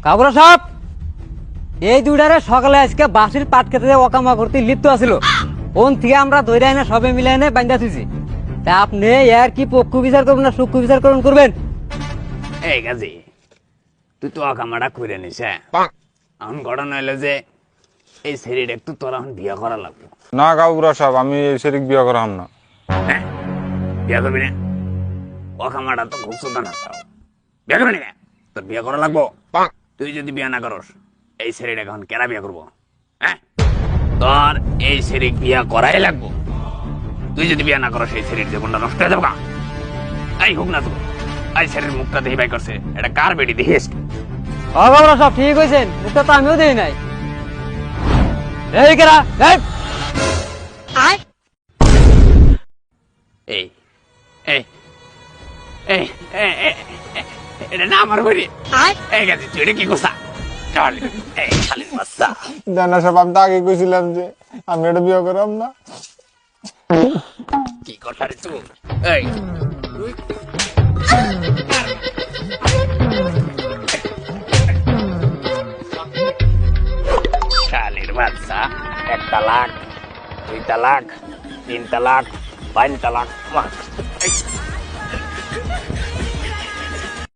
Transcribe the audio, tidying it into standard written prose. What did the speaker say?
কাবরা সাহেব, এই দুইটারে সকালে আজকে বাঁশির পাট খেতে ওকামা করতে লিপ্ত আছিল। ওন থেকে আমরা দৈরা এনে সবে মিলে এনে বান্ধা থুইছি। তা আপনি এর কি পক্ষ বিচার করবেন না সূক্ষ্ম বিচার করবেন? এই কাজে তুই তো আকামাটা করে নিস। এখন ঘটনা হইলো যে এই ছেলেটা একটু তোর এখন বিয়ে করা লাগবে। না কাবুরা সাহেব, আমি এই শরীক বিয়ে করাম না। হ্যাঁ, বিয়ে করবি না? ওকামাটা তো খুব সুন্দর না, বিয়ে করবি না? তোর বিয়ে করা লাগবো। তুই যদি বিয়ে না করস এই ছেলেটাকে এখন কেনা বিয়ে করবো? হ্যাঁ, তোর এই ছেলেক বিয়ে করাই লাগবো। তুই যদি বিয়ে না করস এই ছেলের জীবনটা নষ্ট হয়ে যাবো। এই হোক না তো এই ছেলের মুখটা দেখি বাই করছে, এটা কার বেটি দেখিস? ও কাবরা সাহেব, ঠিক কইছেন, মুখটা তো আমিও দেই নাই। এই কেরা এই এই এই এই এটা না আমার বলি। এই গেছে তুই এটা কি করছা? চল এই খালি বাচ্চা জানা সাহেব, আমি তো আগে কইছিলাম যে আমি এটা বিয়ে করাম না। কি কথা রে তুই? এই খালির বাচ্চা, 1 তালাক 2 তালাক 3 তালাক 5 তালাক।